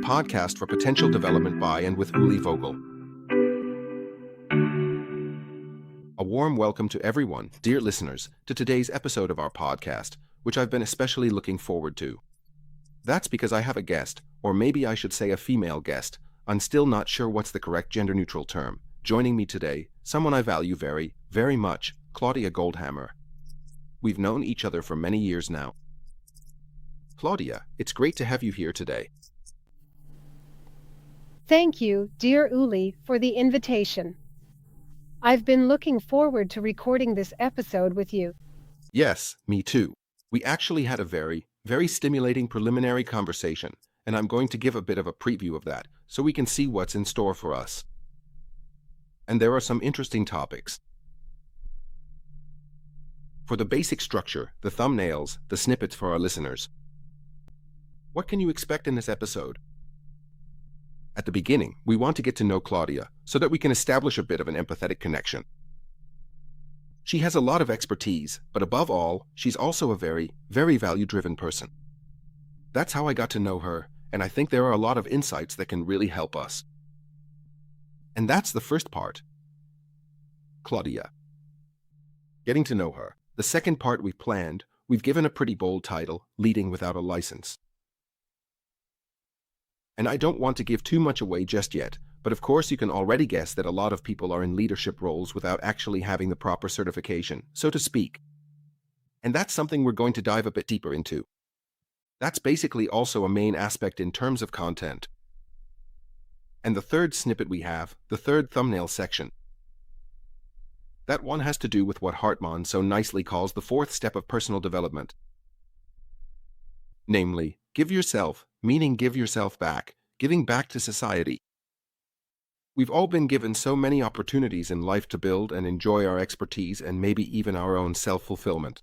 podcast for potential development by and with Uli Vogel. A warm welcome to everyone, dear listeners, to today's episode of our podcast, which I've been especially looking forward to. That's because I have a guest, or maybe I should say a female guest. I'm still not sure what's the correct gender-neutral term. Joining me today, someone I value very, very much, Claudia Goldhammer. We've known each other for many years now. Claudia, it's great to have you here today. Thank you, dear Uli, for the invitation. I've been looking forward to recording this episode with you. Yes, me too. We actually had a very stimulating preliminary conversation, and I'm going to give a bit of a preview of that so we can see what's in store for us. And there are some interesting topics. For the basic structure, the thumbnails, the snippets for our listeners. What can you expect in this episode? At the beginning, we want to get to know Claudia so that we can establish a bit of an empathetic connection. She has a lot of expertise, but above all, she's also a very value-driven person. That's how I got to know her, and I think there are a lot of insights that can really help us. And that's the first part. Claudia. Getting to know her. The second part we've given a pretty bold title, Leading Without a License. And I don't want to give too much away just yet, but of course you can already guess that a lot of people are in leadership roles without actually having the proper certification, so to speak. And that's something we're going to dive a bit deeper into. That's basically also a main aspect in terms of content. And the third snippet we have, the third thumbnail section. That one has to do with what Hartman so nicely calls the fourth step of personal development. Namely, give yourself, meaning give yourself back, giving back to society. We've all been given so many opportunities in life to build and enjoy our expertise and maybe even our own self-fulfillment.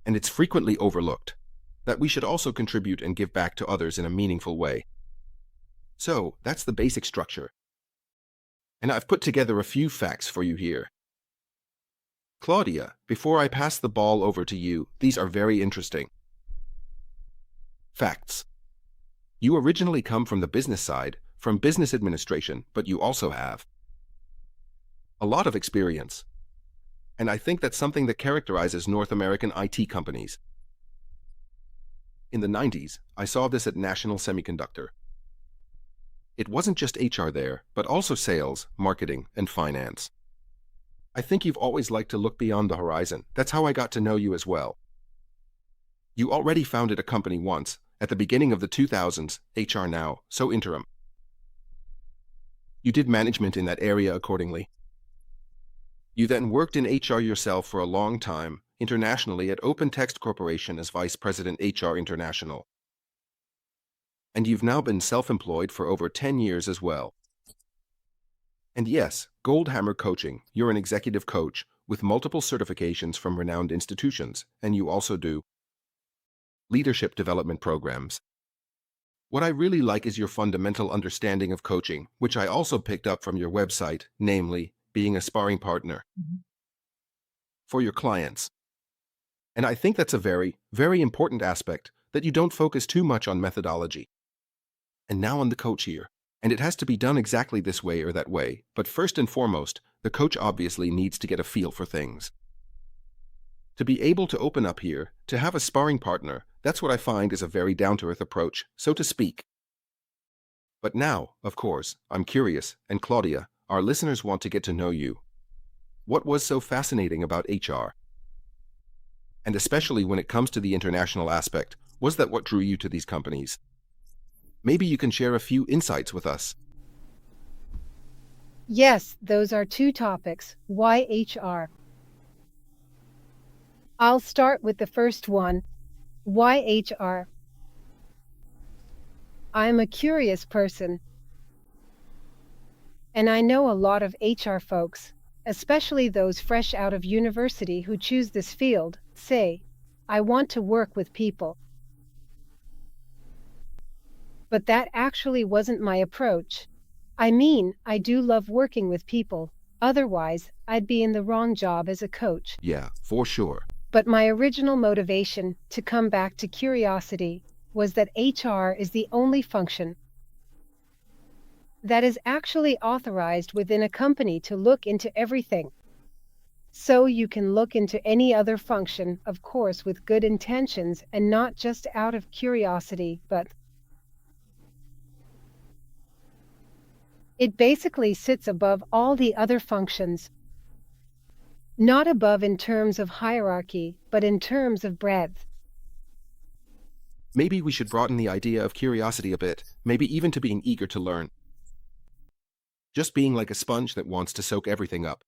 And it's frequently overlooked that we should also contribute and give back to others in a meaningful way. So, that's the basic structure. And I've put together a few facts for you here. Claudia, before I pass the ball over to you, these are very interesting. Facts. You originally come from the business side, from business administration, but you also have a lot of experience. And I think that's something that characterizes North American IT companies. In the 90s, I saw this at National Semiconductor. It wasn't just HR there, but also sales, marketing, and finance. I think you've always liked to look beyond the horizon. That's how I got to know you as well. You already founded a company once, at the beginning of the 2000s, HR Now, so interim. You did management in that area accordingly. You then worked in HR yourself for a long time, internationally at Open Text Corporation as Vice President HR International. And you've now been self-employed for over 10 years as well. And yes, Goldhammer Coaching, you're an executive coach with multiple certifications from renowned institutions, and you also do leadership development programs. What I really like is your fundamental understanding of coaching, which I also picked up from your website, namely, being a sparring partner for your clients. And I think that's a very important aspect, that you don't focus too much on methodology. And now on the coach here. And it has to be done exactly this way or that way, but first and foremost, the coach obviously needs to get a feel for things. To be able to open up here, to have a sparring partner, that's what I find is a very down-to-earth approach, so to speak. But now, of course, I'm curious, and Claudia, our listeners want to get to know you. What was so fascinating about HR? And especially when it comes to the international aspect, was that what drew you to these companies? Maybe you can share a few insights with us. Yes, those are two topics. Why HR? I'll start with the first one. Why HR? I'm a curious person. And I know a lot of HR folks, especially those fresh out of university who choose this field, say, I want to work with people. But that actually wasn't my approach. I mean, I do love working with people. Otherwise, I'd be in the wrong job as a coach. Yeah, for sure. But my original motivation, to come back to curiosity, was that HR is the only function that is actually authorized within a company to look into everything. So you can look into any other function, of course, with good intentions and not just out of curiosity, but it basically sits above all the other functions. Not above in terms of hierarchy, but in terms of breadth. Maybe we should broaden the idea of curiosity a bit, maybe even to being eager to learn. Just being like a sponge that wants to soak everything up.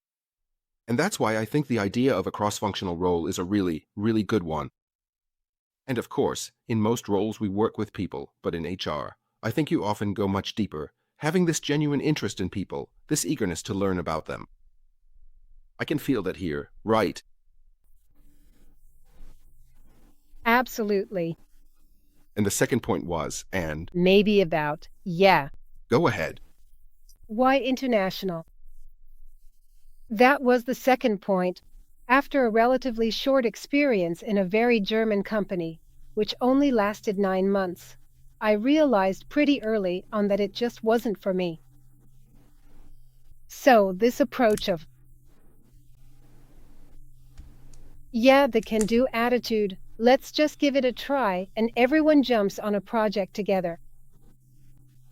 And that's why I think the idea of a cross-functional role is a really, really good one. And of course, in most roles we work with people, but in HR, I think you often go much deeper, having this genuine interest in people, this eagerness to learn about them. I can feel that here, right? Absolutely. And the second point was, and... Maybe about, yeah. Go ahead. Why international? That was the second point. After a relatively short experience in a very German company, which only lasted 9 months, I realized pretty early on that it just wasn't for me. So this approach of, yeah, the can-do attitude, let's just give it a try, and everyone jumps on a project together.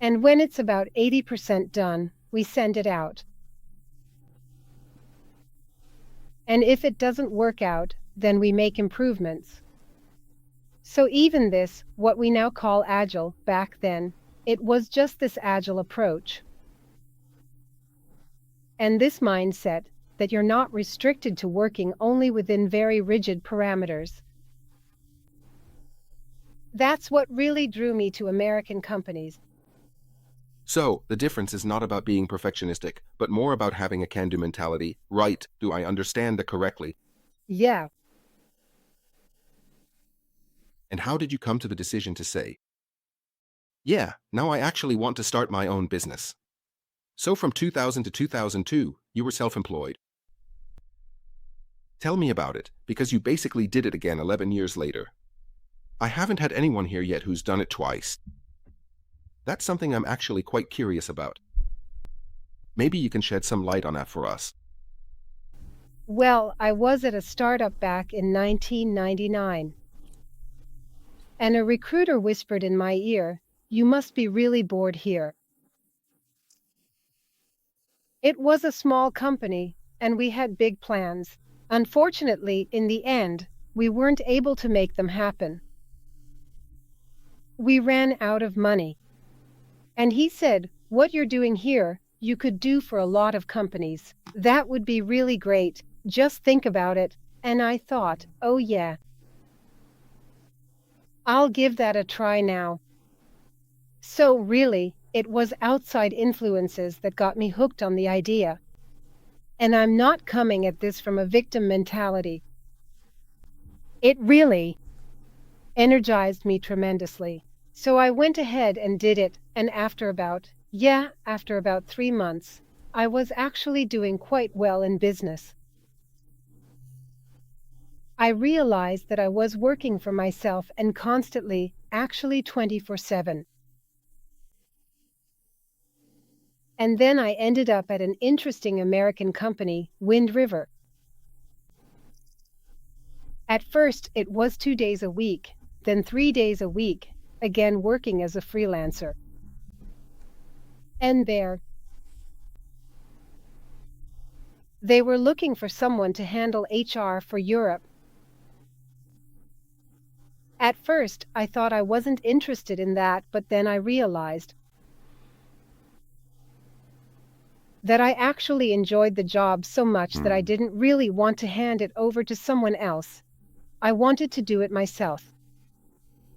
And when it's about 80% done, we send it out. And if it doesn't work out, then we make improvements. So even this, what we now call agile, back then, it was just this agile approach. And this mindset that you're not restricted to working only within very rigid parameters. That's what really drew me to American companies. So, the difference is not about being perfectionistic, but more about having a can-do mentality, right? Do I understand that correctly? Yeah. And how did you come to the decision to say, yeah, now I actually want to start my own business? So from 2000 to 2002, you were self-employed. Tell me about it, because you basically did it again 11 years later. I haven't had anyone here yet who's done it twice. That's something I'm actually quite curious about. Maybe you can shed some light on that for us. Well, I was at a startup back in 1999. And a recruiter whispered in my ear, "You must be really bored here." It was a small company, and we had big plans. Unfortunately, in the end, we weren't able to make them happen. We ran out of money. And he said, "What you're doing here, you could do for a lot of companies. That would be really great. Just think about it." And I thought, oh yeah, I'll give that a try now. So really, it was outside influences that got me hooked on the idea. And I'm not coming at this from a victim mentality. It really energized me tremendously. So I went ahead and did it, and after about 3 months, I was actually doing quite well in business. I realized that I was working for myself and constantly, actually 24/7. And then I ended up at an interesting American company, Wind River. At first, it was 2 days a week, then 3 days a week, again working as a freelancer. And there, they were looking for someone to handle HR for Europe. At first, I thought I wasn't interested in that, but then I realized that I actually enjoyed the job so much that I didn't really want to hand it over to someone else. I wanted to do it myself.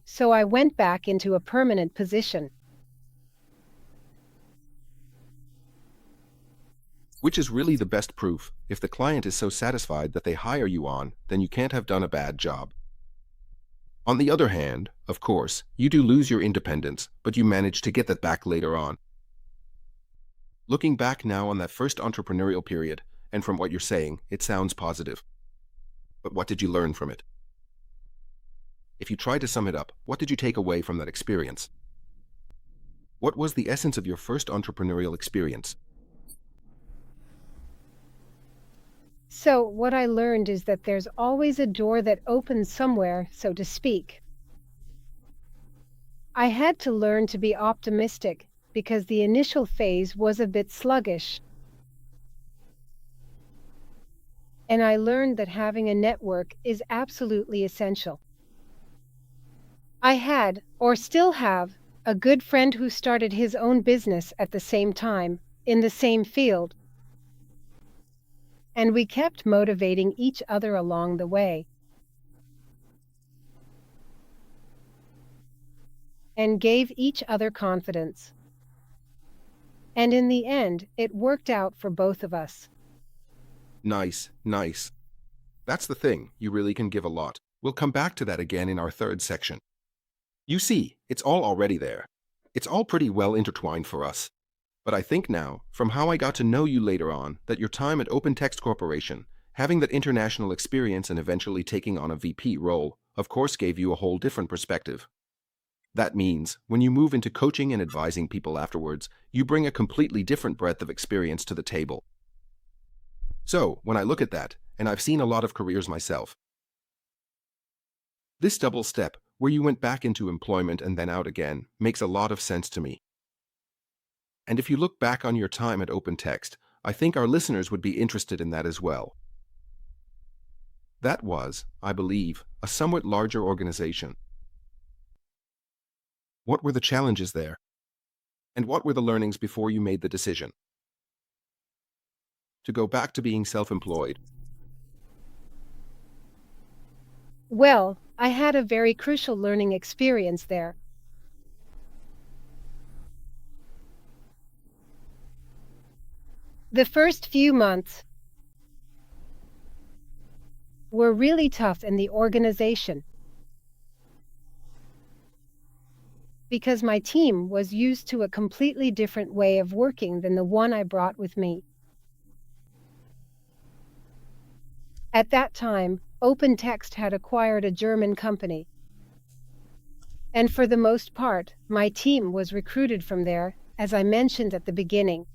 So I went back into a permanent position. Which is really the best proof. If the client is so satisfied that they hire you on, then you can't have done a bad job. On the other hand, of course, you do lose your independence, but you manage to get that back later on. Looking back now on that first entrepreneurial period, and from what you're saying, it sounds positive. But what did you learn from it? If you try to sum it up, what did you take away from that experience? What was the essence of your first entrepreneurial experience? So, what I learned is that there's always a door that opens somewhere, so to speak. I had to learn to be optimistic because the initial phase was a bit sluggish. And I learned that having a network is absolutely essential. I had, or still have, a good friend who started his own business at the same time, in the same field, and we kept motivating each other along the way. And gave each other confidence. And in the end, it worked out for both of us. Nice, nice. That's the thing, you really can give a lot. We'll come back to that again in our third section. You see, it's all already there. It's all pretty well intertwined for us. But I think now, from how I got to know you later on, that your time at Open Text Corporation, having that international experience and eventually taking on a VP role, of course gave you a whole different perspective. That means, when you move into coaching and advising people afterwards, you bring a completely different breadth of experience to the table. So, when I look at that, and I've seen a lot of careers myself, this double step, where you went back into employment and then out again, makes a lot of sense to me. And if you look back on your time at OpenText, I think our listeners would be interested in that as well. That was, I believe, a somewhat larger organization. What were the challenges there? And what were the learnings before you made the decision to go back to being self-employed? Well, I had a very crucial learning experience there. The first few months were really tough in the organization because my team was used to a completely different way of working than the one I brought with me. At that time, OpenText had acquired a German company. And for the most part, my team was recruited from there, as I mentioned at the beginning.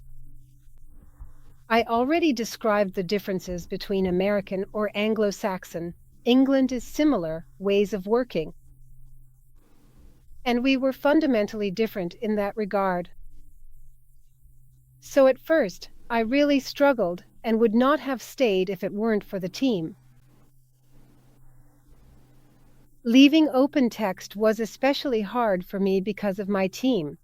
I already described the differences between American or Anglo-Saxon, England is similar, ways of working. And we were fundamentally different in that regard. So at first, I really struggled and would not have stayed if it weren't for the team. Leaving OpenText was especially hard for me because of my team.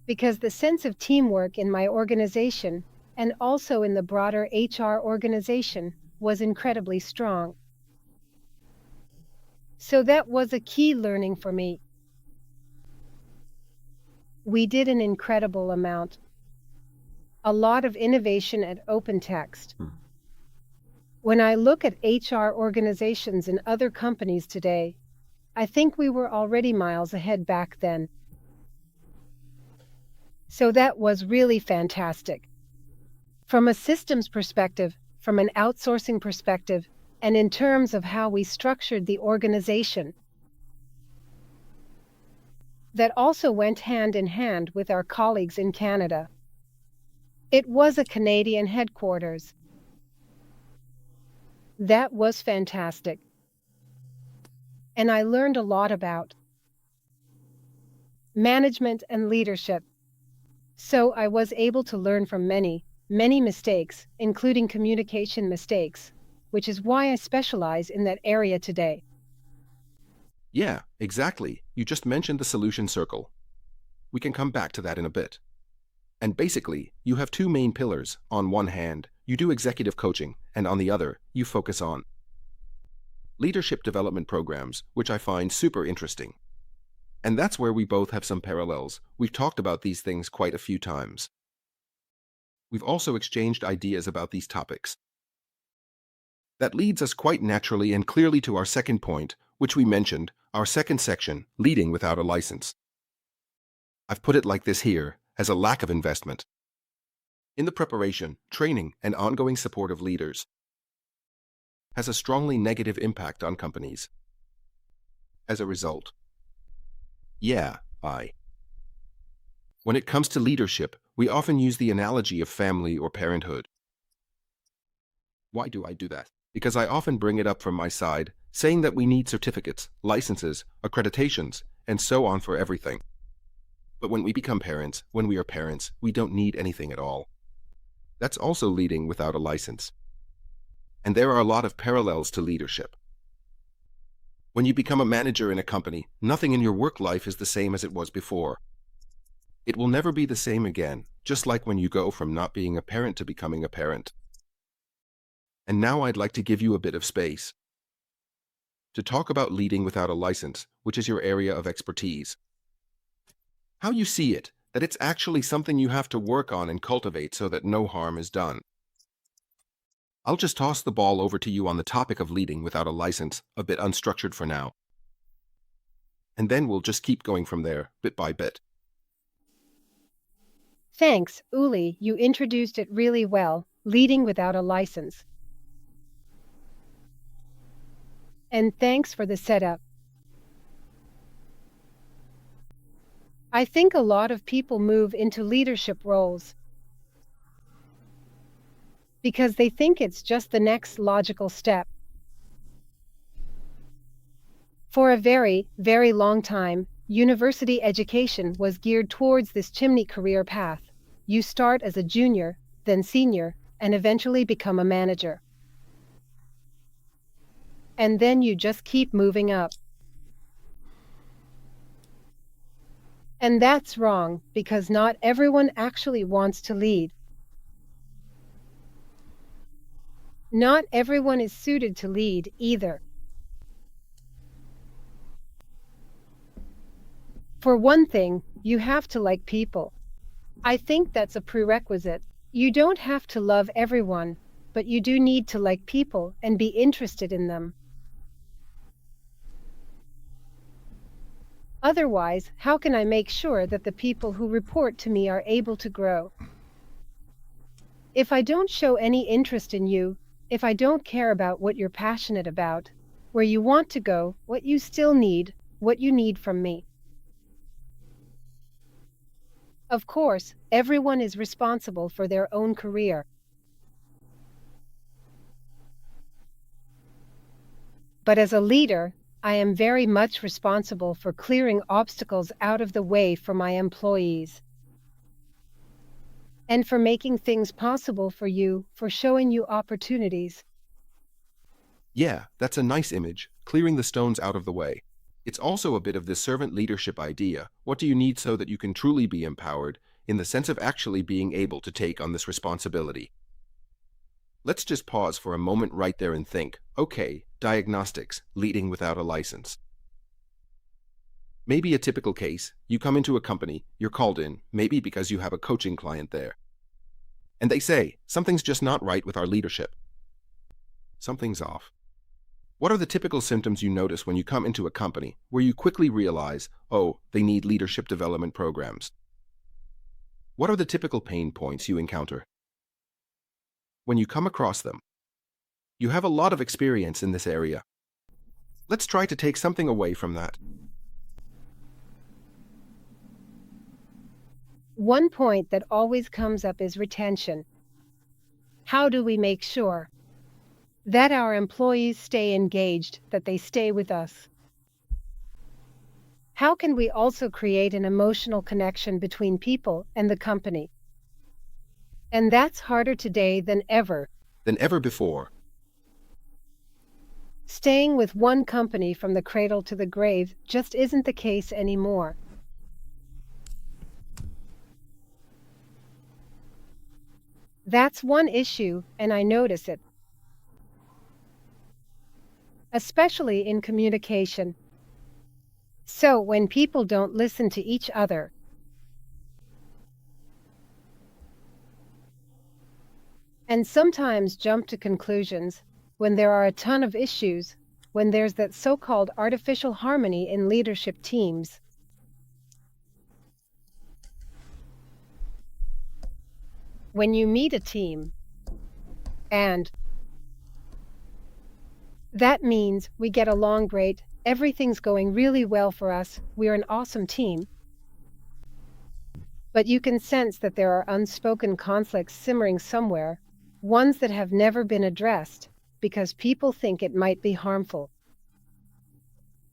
Because the sense of teamwork in my organization, and also in the broader HR organization, was incredibly strong. So that was a key learning for me. We did an incredible amount. A lot of innovation at OpenText. When I look at HR organizations in other companies today, I think we were already miles ahead back then. So that was really fantastic. From a systems perspective, from an outsourcing perspective, and in terms of how we structured the organization. That also went hand in hand with our colleagues in Canada. It was a Canadian headquarters. That was fantastic. And I learned a lot about management and leadership. So I was able to learn from many mistakes, including communication mistakes, which is why I specialize in that area today. Yeah, exactly. You just mentioned the solution circle. We can come back to that in a bit. And basically, you have two main pillars. On one hand, you do executive coaching, and on the other, you focus on leadership development programs, which I find super interesting. And that's where we both have some parallels. We've talked about these things quite a few times. We've also exchanged ideas about these topics. That leads us quite naturally and clearly to our second point, which we mentioned, our second section, leading without a license. I've put it like this here, as a lack of investment in the preparation, training, and ongoing support of leaders. has a strongly negative impact on companies. As a result, when it comes to leadership, we often use the analogy of family or parenthood. Why do I do that? Because I often bring it up from my side, saying that we need certificates, licenses, accreditations, and so on for everything. But when we become parents, when we are parents, we don't need anything at all. That's also leading without a license. And there are a lot of parallels to leadership. When you become a manager in a company, nothing in your work life is the same as it was before. It will never be the same again, just like when you go from not being a parent to becoming a parent. And now I'd like to give you a bit of space to talk about leading without a license, which is your area of expertise. How you see it, that it's actually something you have to work on and cultivate so that no harm is done. I'll just toss the ball over to you on the topic of leading without a license, a bit unstructured for now. And then we'll just keep going from there, bit by bit. Thanks, Uli, you introduced it really well, leading without a license. And thanks for the setup. I think a lot of people move into leadership roles because they think it's just the next logical step. For a very, very long time, university education was geared towards this chimney career path. You start as a junior, then senior, and eventually become a manager. And then you just keep moving up. And that's wrong, because not everyone actually wants to lead. Not everyone is suited to lead either. For one thing, you have to like people. I think that's a prerequisite. You don't have to love everyone, but you do need to like people and be interested in them. Otherwise, how can I make sure that the people who report to me are able to grow? If I don't show any interest in you, if I don't care about what you're passionate about, where you want to go, what you still need, what you need from me. Of course, everyone is responsible for their own career. But as a leader, I am very much responsible for clearing obstacles out of the way for my employees. And for making things possible for you, for showing you opportunities. Yeah, that's a nice image, clearing the stones out of the way. It's also a bit of the servant leadership idea. What do you need so that you can truly be empowered, in the sense of actually being able to take on this responsibility? Let's just pause for a moment right there and think, okay, diagnostics, leading without a license. Maybe a typical case, you come into a company, you're called in, maybe because you have a coaching client there. And they say, something's just not right with our leadership. Something's off. What are the typical symptoms you notice when you come into a company where you quickly realize, oh, they need leadership development programs? What are the typical pain points you encounter? When you come across them, you have a lot of experience in this area. Let's try to take something away from that. One point that always comes up is retention. How do we make sure that our employees stay engaged, that they stay with us? How can we also create an emotional connection between people and the company? And that's harder today than ever. Than ever before. Staying with one company from the cradle to the grave just isn't the case anymore. That's one issue, and I notice it. Especially in communication. So when people don't listen to each other, and sometimes jump to conclusions, when there are a ton of issues, when there's that so-called artificial harmony in leadership teams. When you meet a team, and That means we get along great, everything's going really well for us, we're an awesome team. But you can sense that there are unspoken conflicts simmering somewhere, ones that have never been addressed, because people think it might be harmful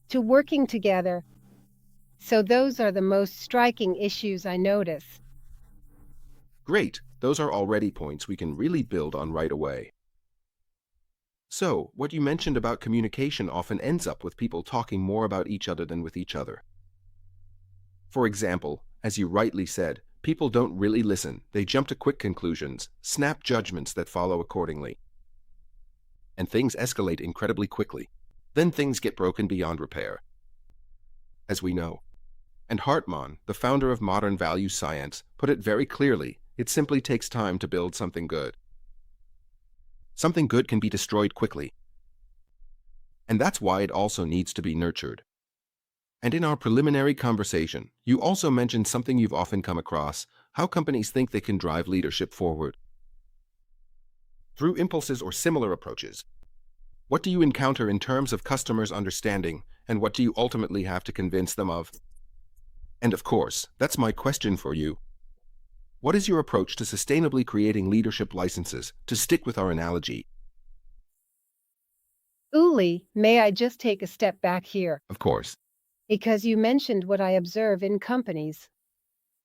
to working together. So those are the most striking issues I notice. Great, those are already points we can really build on right away. So, what you mentioned about communication often ends up with people talking more about each other than with each other. For example, as you rightly said, people don't really listen, they jump to quick conclusions, snap judgments that follow accordingly. And things escalate incredibly quickly. Then things get broken beyond repair, as we know. And Hartman, the founder of modern value science, put it very clearly, it simply takes time to build something good. Something good can be destroyed quickly. And that's why it also needs to be nurtured. And in our preliminary conversation, you also mentioned something you've often come across, how companies think they can drive leadership forward. Through impulses or similar approaches. What do you encounter in terms of customers' understanding, and what do you ultimately have to convince them of? And of course, that's my question for you. What is your approach to sustainably creating leadership licenses, to stick with our analogy? Uli, may I just take a step back here? Of course. Because you mentioned what I observe in companies.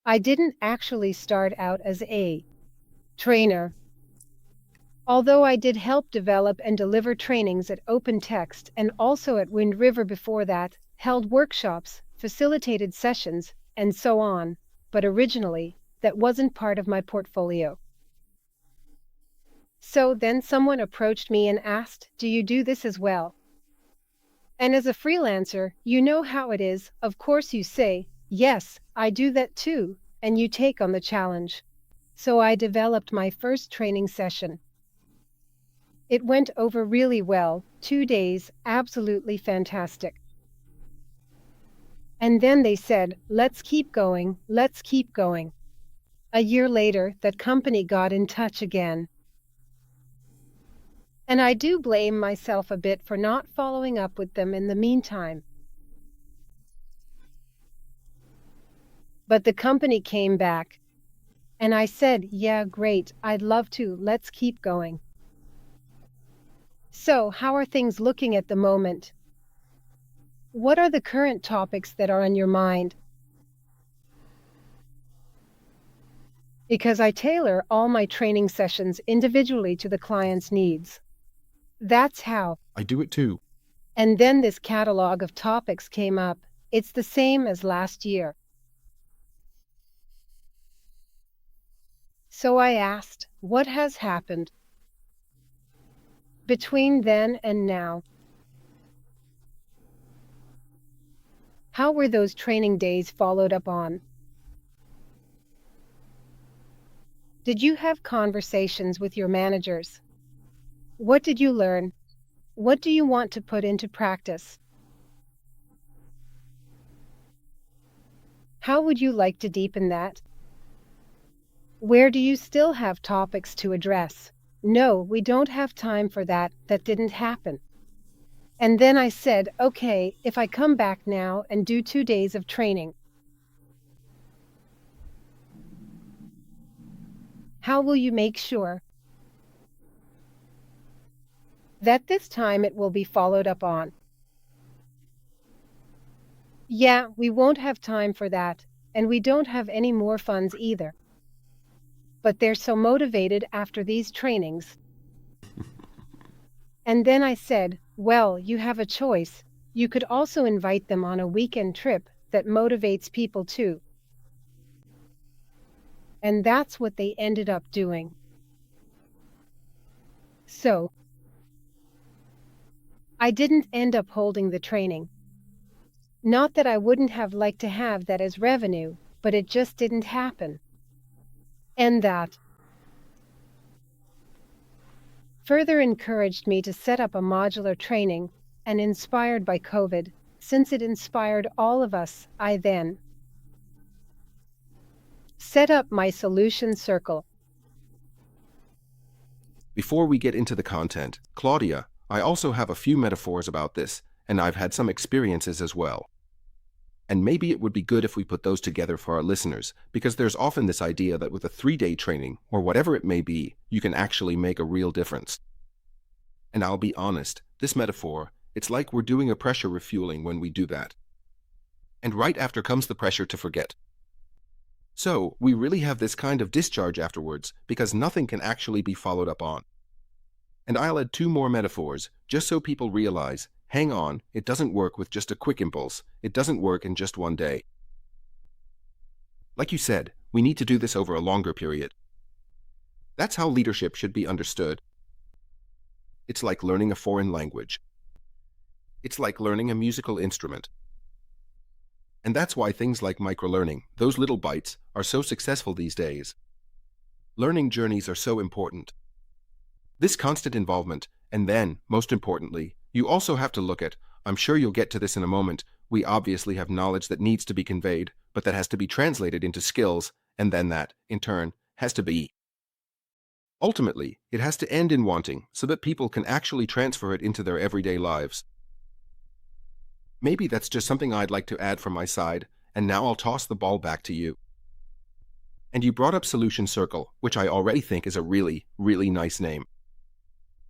I didn't actually start out as a trainer. Although I did help develop and deliver trainings at Open Text and also at Wind River before that, held workshops, facilitated sessions, and so on, but originally, that wasn't part of my portfolio. So then someone approached me and asked, "Do you do this as well?" And as a freelancer, you know how it is, of course you say, "Yes, I do that too," and you take on the challenge. So I developed my first training session. It went over really well, 2 days, absolutely fantastic. And then they said, let's keep going, let's keep going. A year later, that company got in touch again. And I do blame myself a bit for not following up with them in the meantime. But the company came back. And I said, yeah, great, I'd love to, let's keep going. So, how are things looking at the moment? What are the current topics that are on your mind? Because I tailor all my training sessions individually to the client's needs. That's how. I do it too. And then this catalog of topics came up. It's the same as last year. So I asked, what has happened between then and now? How were those training days followed up on? Did you have conversations with your managers? What did you learn? What do you want to put into practice? How would you like to deepen that? Where do you still have topics to address? No, we don't have time for that. That didn't happen. And then I said, okay, if I come back now and do 2 days of training, how will you make sure that this time it will be followed up on? Yeah, we won't have time for that, and we don't have any more funds either. But they're so motivated after these trainings. And then I said, well, you have a choice. You could also invite them on a weekend trip that motivates people too. And that's what they ended up doing. So, I didn't end up holding the training. Not that I wouldn't have liked to have that as revenue, but it just didn't happen. And that further encouraged me to set up a modular training, and inspired by COVID, since it inspired all of us, I then set up my solution circle. Before we get into the content, Claudia, I also have a few metaphors about this, and I've had some experiences as well. And maybe it would be good if we put those together for our listeners, because there's often this idea that with a 3-day training, or whatever it may be, you can actually make a real difference. And I'll be honest, this metaphor, it's like we're doing a pressure refueling when we do that. And right after comes the pressure to forget. So, we really have this kind of discharge afterwards, because nothing can actually be followed up on. And I'll add 2 more metaphors, just so people realize, hang on, it doesn't work with just a quick impulse. It doesn't work in just one day. Like you said, we need to do this over a longer period. That's how leadership should be understood. It's like learning a foreign language. It's like learning a musical instrument. And that's why things like microlearning, those little bites, are so successful these days. Learning journeys are so important. This constant involvement, and then, most importantly, you also have to look at, I'm sure you'll get to this in a moment, we obviously have knowledge that needs to be conveyed, but that has to be translated into skills, and then that, in turn, has to be. Ultimately, it has to end in wanting, so that people can actually transfer it into their everyday lives. Maybe that's just something I'd like to add from my side, and now I'll toss the ball back to you. And you brought up Solution Circle, which I already think is a really, really nice name.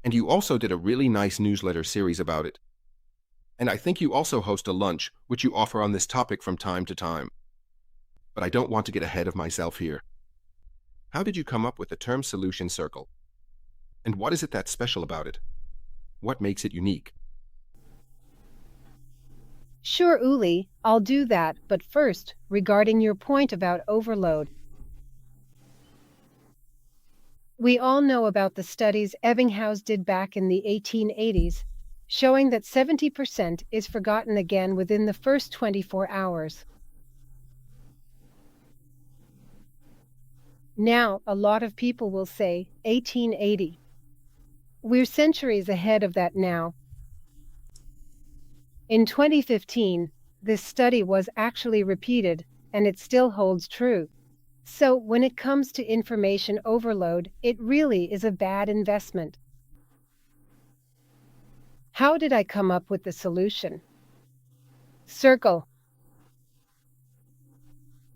And you also did a really nice newsletter series about it. And I think you also host a lunch, which you offer on this topic from time to time. But I don't want to get ahead of myself here. How did you come up with the term Solution Circle? And what is it that's special about it? What makes it unique? Sure, Uli, I'll do that, but first, regarding your point about overload. We all know about the studies Ebbinghaus did back in the 1880s, showing that 70% is forgotten again within the first 24 hours. Now, a lot of people will say 1880. We're centuries ahead of that now. In 2015, this study was actually repeated, and it still holds true. So, when it comes to information overload, it really is a bad investment. How did I come up with the solution? Circle.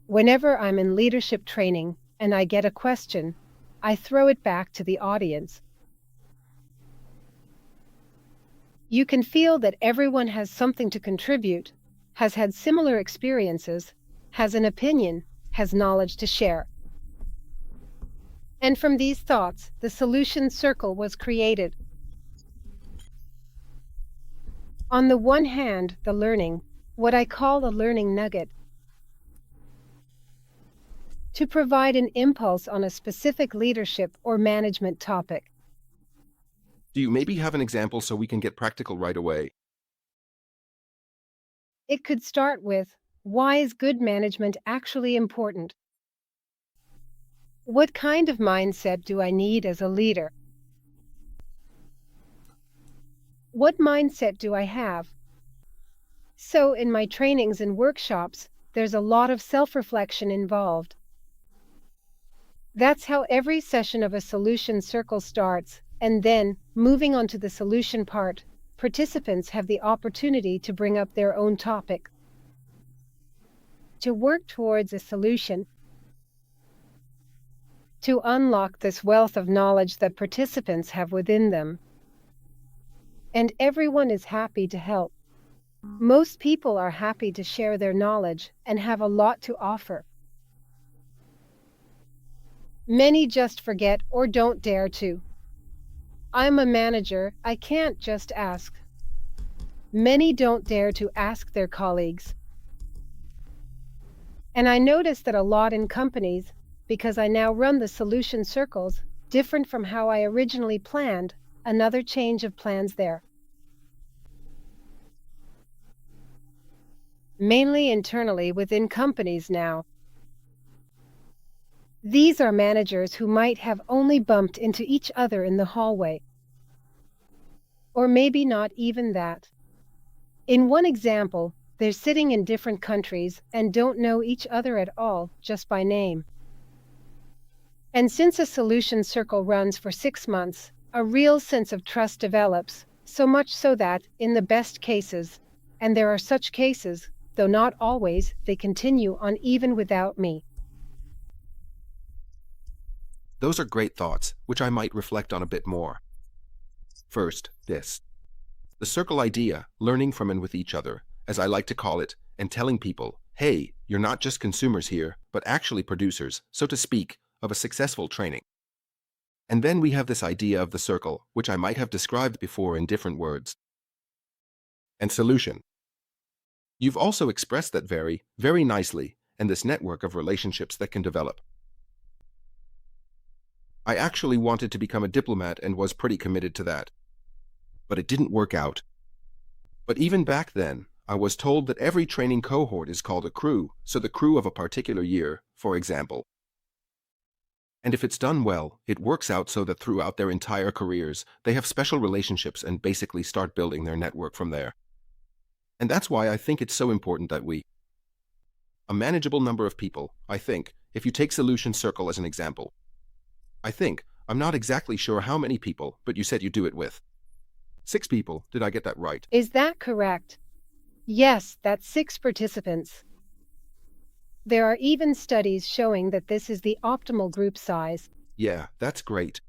Whenever I'm in leadership training and I get a question, I throw it back to the audience. You can feel that everyone has something to contribute, has had similar experiences, has an opinion, has knowledge to share. And from these thoughts, the solution circle was created. On the one hand, the learning, what I call a learning nugget, to provide an impulse on a specific leadership or management topic. Do you maybe have an example so we can get practical right away? It could start with, why is good management actually important? What kind of mindset do I need as a leader? What mindset do I have? So, in my trainings and workshops, there's a lot of self-reflection involved. That's how every session of a solution circle starts, and then, moving on to the solution part, participants have the opportunity to bring up their own topic. To work towards a solution, to unlock this wealth of knowledge that participants have within them. And everyone is happy to help. Most people are happy to share their knowledge and have a lot to offer. Many just forget or don't dare to. I'm a manager, I can't just ask. Many don't dare to ask their colleagues. And I notice that a lot in companies, because I now run the solution circles, different from how I originally planned, another change of plans there. Mainly internally within companies now. These are managers who might have only bumped into each other in the hallway. Or maybe not even that. In one example, they're sitting in different countries and don't know each other at all, just by name. And since a solution circle runs for 6 months, a real sense of trust develops, So much so that, in the best cases, and there are such cases, though not always, they continue on even without me. Those are great thoughts, which I might reflect on a bit more. First, this. The circle idea, learning from and with each other, as I like to call it, and telling people, hey, you're not just consumers here, but actually producers, so to speak, of a successful training. And then we have this idea of the circle, which I might have described before in different words. And solution. You've also expressed that very, very nicely, and this network of relationships that can develop. I actually wanted to become a diplomat and was pretty committed to that. But it didn't work out. But even back then, I was told that every training cohort is called a crew, so the crew of a particular year, for example. And if it's done well, it works out so that throughout their entire careers, they have special relationships and basically start building their network from there. And that's why I think it's so important that a manageable number of people, I think, if you take Solution Circle as an example. I'm not exactly sure how many people, but you said you do it with 6 people. Did I get that right? Is that correct? Yes, that's 6 participants. There are even studies showing that this is the optimal group size. Yeah, that's great.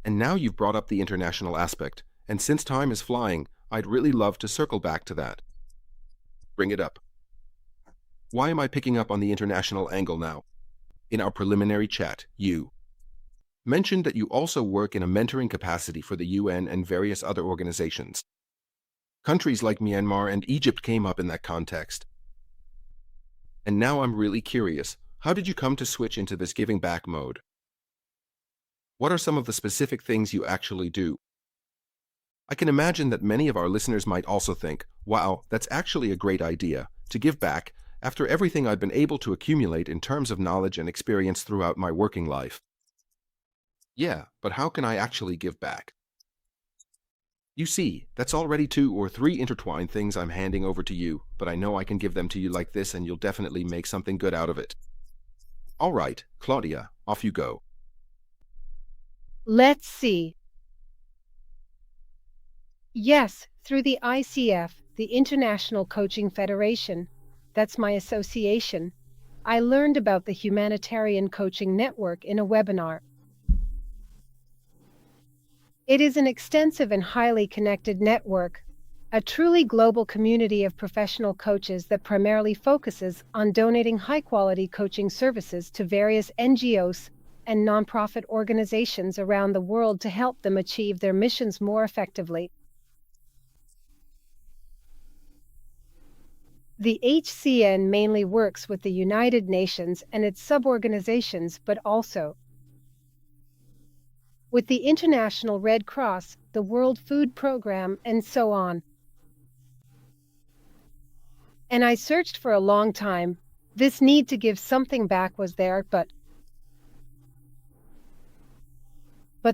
And now you've brought up the international aspect, and since time is flying, I'd really love to circle back to that. Bring it up. Why am I picking up on the international angle now? In our preliminary chat, you mentioned that you also work in a mentoring capacity for the UN and various other organizations. Countries like Myanmar and Egypt came up in that context. And now I'm really curious, how did you come to switch into this giving back mode? What are some of the specific things you actually do? I can imagine that many of our listeners might also think, wow, that's actually a great idea, to give back after everything I've been able to accumulate in terms of knowledge and experience throughout my working life. Yeah, but how can I actually give back? You see, that's already 2 or 3 intertwined things I'm handing over to you, but I know I can give them to you like this and you'll definitely make something good out of it. All right, Claudia, off you go. Let's see. Yes, through the ICF, the International Coaching Federation, that's my association, I learned about the Humanitarian Coaching Network in a webinar. It is an extensive and highly connected network, a truly global community of professional coaches that primarily focuses on donating high-quality coaching services to various NGOs and nonprofit organizations around the world to help them achieve their missions more effectively. The HCN mainly works with the United Nations and its sub-organizations, but also with the International Red Cross, the World Food Program, and so on. And I searched for a long time. This need to give something back was there, but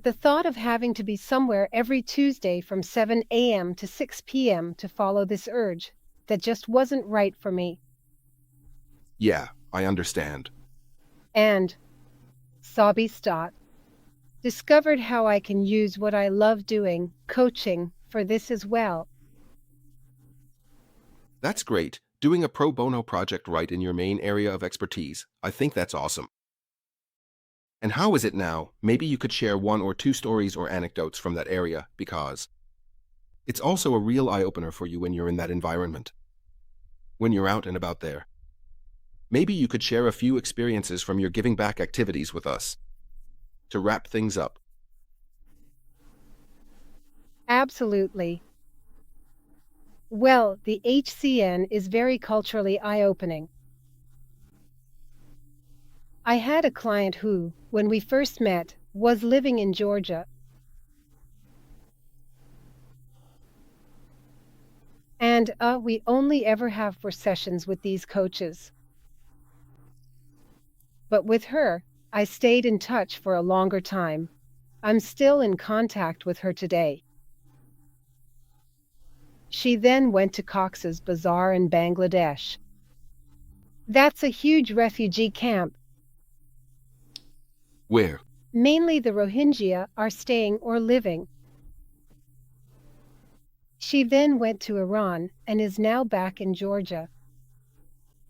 the thought of having to be somewhere every Tuesday from 7 a.m. to 6 p.m. to follow this urge, that just wasn't right for me. Yeah, I understand. And Sabi Stott discovered how I can use what I love doing, coaching, for this as well. That's great, doing a pro bono project right in your main area of expertise. I think that's awesome. And how is it now? Maybe you could share 1 or 2 stories or anecdotes from that area, because it's also a real eye-opener for you when you're in that environment. When you're out and about there. Maybe you could share a few experiences from your giving back activities with us. To wrap things up. Absolutely. Well, the HCN is very culturally eye-opening. I had a client who, when we first met, was living in Georgia. And we only ever have 4 sessions with these coaches. But with her, I stayed in touch for a longer time. I'm still in contact with her today. She then went to Cox's Bazar in Bangladesh. That's a huge refugee camp. Where? Mainly the Rohingya are staying or living. She then went to Iran and is now back in Georgia.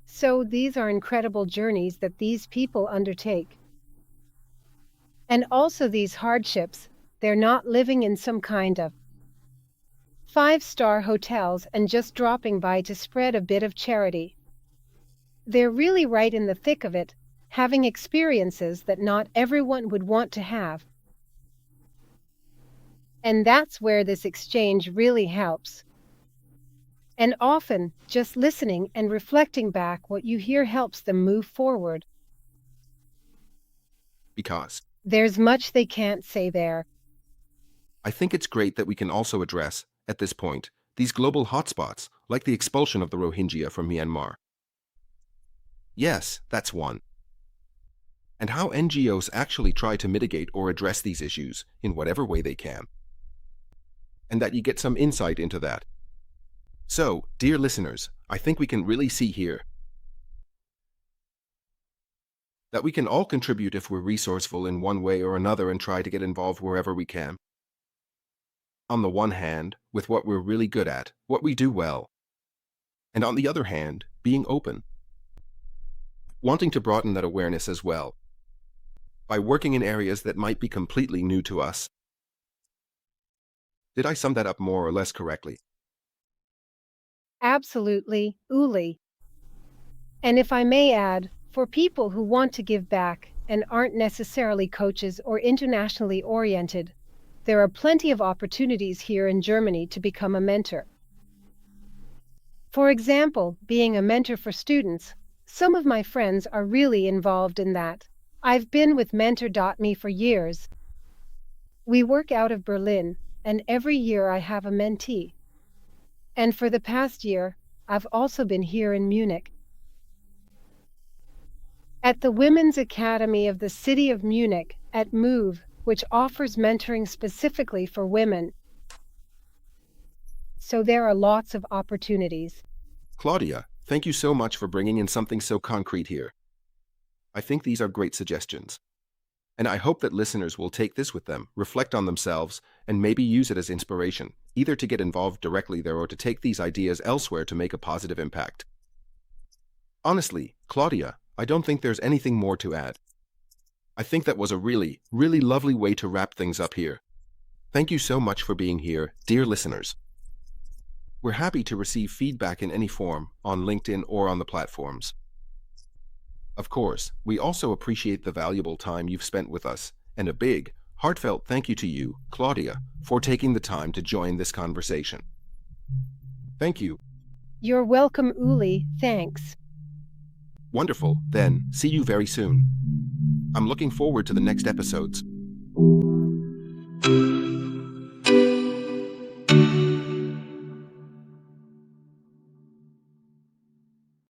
So these are incredible journeys that these people undertake. And also these hardships, they're not living in some kind of five-star hotels and just dropping by to spread a bit of charity. They're really right in the thick of it, having experiences that not everyone would want to have. And that's where this exchange really helps. And often, just listening and reflecting back what you hear helps them move forward. Because There's much they can't say there. I think it's great that we can also address, at this point, these global hotspots, like the expulsion of the Rohingya from Myanmar. Yes, that's one. And how NGOs actually try to mitigate or address these issues in whatever way they can. And that you get some insight into that. So, dear listeners, I think we can really see here that we can all contribute if we're resourceful in one way or another and try to get involved wherever we can. On the one hand, with what we're really good at, what we do well. And on the other hand, being open. Wanting to broaden that awareness as well. By working in areas that might be completely new to us. Did I sum that up more or less correctly? Absolutely, Uli. And if I may add, for people who want to give back and aren't necessarily coaches or internationally oriented, there are plenty of opportunities here in Germany to become a mentor. For example, being a mentor for students, some of my friends are really involved in that. I've been with Mentor.me for years. We work out of Berlin, and every year I have a mentee. And for the past year, I've also been here in Munich. At the Women's Academy of the City of Munich, at MOVE, which offers mentoring specifically for women. So there are lots of opportunities. Claudia, thank you so much for bringing in something so concrete here. I think these are great suggestions. And I hope that listeners will take this with them, reflect on themselves, and maybe use it as inspiration, either to get involved directly there or to take these ideas elsewhere to make a positive impact. Honestly, Claudia, I don't think there's anything more to add. I think that was a really, really lovely way to wrap things up here. Thank you so much for being here, dear listeners. We're happy to receive feedback in any form, on LinkedIn or on the platforms. Of course, we also appreciate the valuable time you've spent with us, and a big, heartfelt thank you to you, Claudia, for taking the time to join this conversation. Thank you. You're welcome, Uli. Thanks. Wonderful. Then, see you very soon. I'm looking forward to the next episodes.